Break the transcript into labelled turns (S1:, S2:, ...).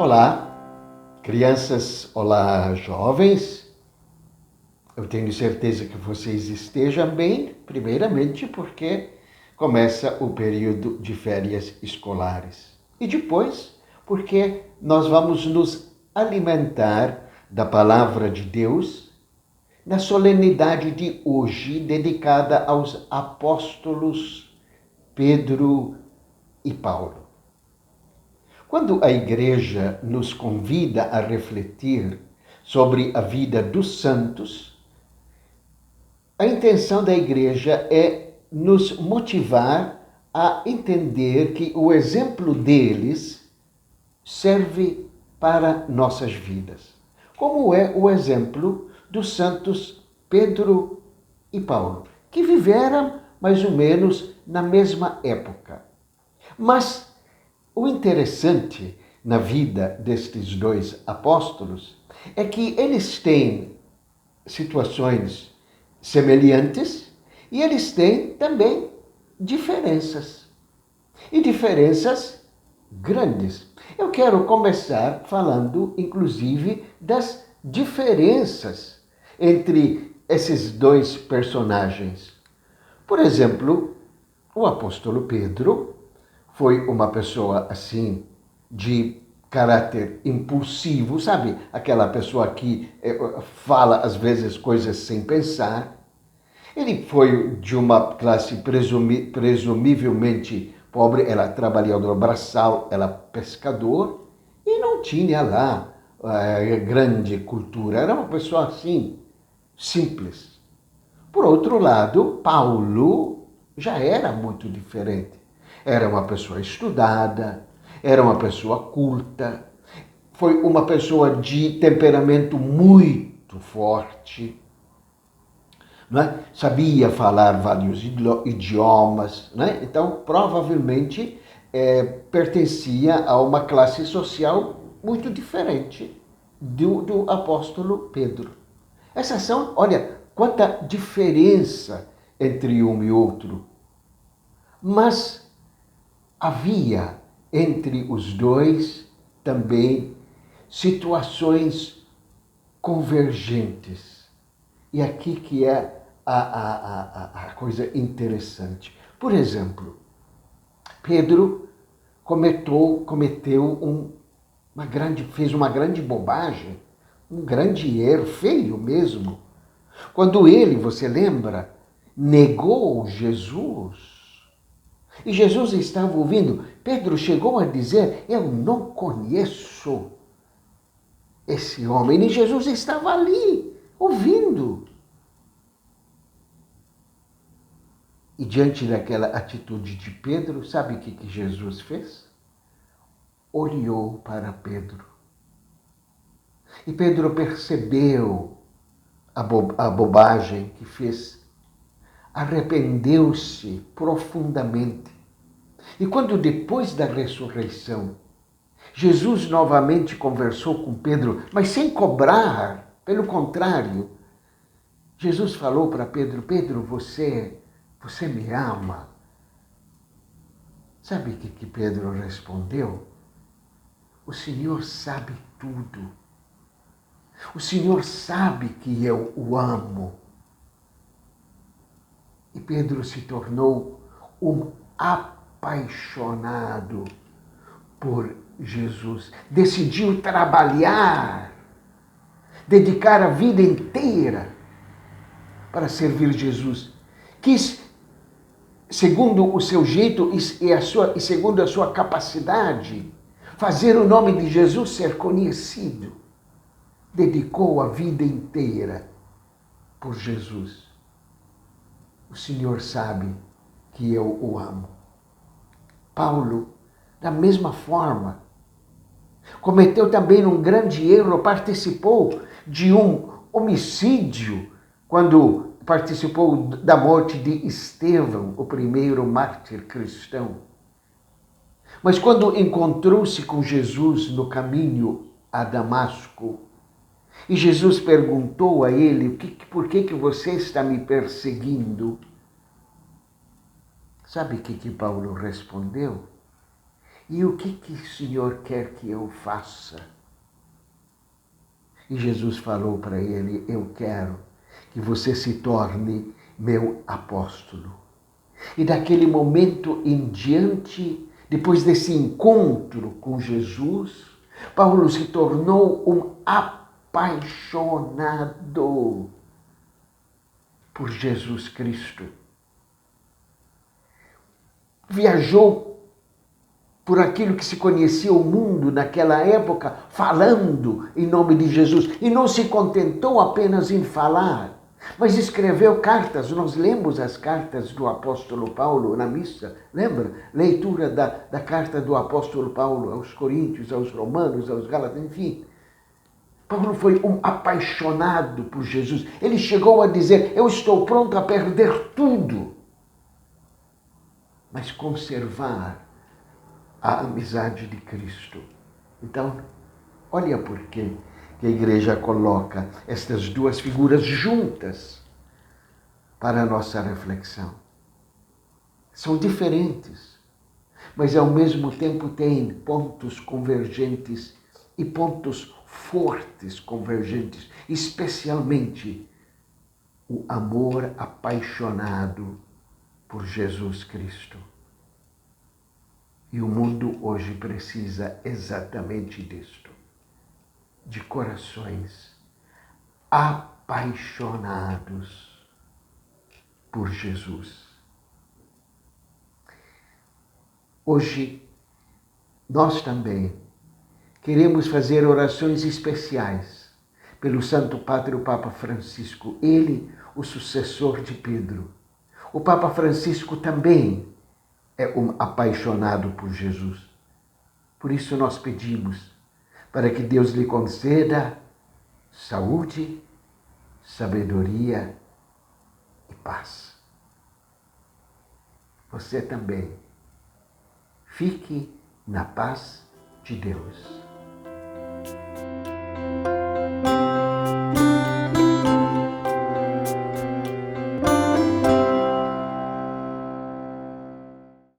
S1: Olá, crianças, olá, jovens. Eu tenho certeza que vocês estejam bem, primeiramente porque começa o período de férias escolares. E depois, porque nós vamos nos alimentar da palavra de Deus na solenidade de hoje, dedicada aos apóstolos Pedro e Paulo. Quando a Igreja nos convida a refletir sobre a vida dos santos, a intenção da Igreja é nos motivar a entender que o exemplo deles serve para nossas vidas. Como é o exemplo dos santos Pedro e Paulo, que viveram mais ou menos na mesma época. Mas o interessante na vida destes dois apóstolos é que eles têm situações semelhantes e eles têm também diferenças. E diferenças grandes. Eu quero começar falando, inclusive, das diferenças entre esses dois personagens. Por exemplo, o apóstolo Pedro foi uma pessoa assim, de caráter impulsivo, sabe? Aquela pessoa que fala às vezes coisas sem pensar. Ele foi de uma classe presumivelmente pobre, era trabalhador braçal, era pescador, e não tinha lá grande cultura, era uma pessoa assim, simples. Por outro lado, Paulo já era muito diferente. Era uma pessoa estudada, era uma pessoa culta, foi uma pessoa de temperamento muito forte, não é? Sabia falar vários idiomas, não é? Então provavelmente pertencia a uma classe social muito diferente do apóstolo Pedro. Essas são, olha, quanta diferença entre um e outro. Mas havia entre os dois também situações convergentes. E aqui que é a coisa interessante. Por exemplo, Pedro fez uma grande bobagem, um grande erro, feio mesmo. Quando ele, você lembra, negou Jesus. E Jesus estava ouvindo. Pedro chegou a dizer, eu não conheço esse homem. E Jesus estava ali, ouvindo. E diante daquela atitude de Pedro, sabe o que Jesus fez? Olhou para Pedro. E Pedro percebeu a bobagem que fez. Arrependeu-se profundamente. E quando depois da ressurreição, Jesus novamente conversou com Pedro, mas sem cobrar, pelo contrário, Jesus falou para Pedro, Pedro, você me ama? Sabe o que Pedro respondeu? O Senhor sabe tudo. O Senhor sabe que eu o amo. E Pedro se tornou um apaixonado por Jesus. Decidiu trabalhar, dedicar a vida inteira para servir Jesus. Quis, segundo o seu jeito e segundo a sua capacidade, fazer o nome de Jesus ser conhecido. Dedicou a vida inteira por Jesus. O Senhor sabe que eu o amo. Paulo, da mesma forma, cometeu também um grande erro, participou de um homicídio quando participou da morte de Estevão, o primeiro mártir cristão. Mas quando encontrou-se com Jesus no caminho a Damasco, e Jesus perguntou a ele, por que você está me perseguindo? Sabe o que Paulo respondeu? E o que o Senhor quer que eu faça? E Jesus falou para ele: eu quero que você se torne meu apóstolo. E daquele momento em diante, depois desse encontro com Jesus, Paulo se tornou um apaixonado por Jesus Cristo. Viajou por aquilo que se conhecia o mundo naquela época, falando em nome de Jesus. E não se contentou apenas em falar, mas escreveu cartas. Nós lemos as cartas do apóstolo Paulo na missa, lembra? Leitura da carta do apóstolo Paulo aos Coríntios, aos Romanos, aos Gálatas, enfim. Paulo foi um apaixonado por Jesus. Ele chegou a dizer: eu estou pronto a perder tudo, mas conservar a amizade de Cristo. Então, olha por que a igreja coloca estas duas figuras juntas para a nossa reflexão. São diferentes, mas ao mesmo tempo têm pontos convergentes e pontos fortes convergentes, especialmente o amor apaixonado por Jesus Cristo. E o mundo hoje precisa exatamente disto, de corações apaixonados por Jesus. Hoje, nós também queremos fazer orações especiais pelo Santo Padre, o Papa Francisco, ele, o sucessor de Pedro. O Papa Francisco também é um apaixonado por Jesus. Por isso nós pedimos para que Deus lhe conceda saúde, sabedoria e paz. Você também fique na paz de Deus.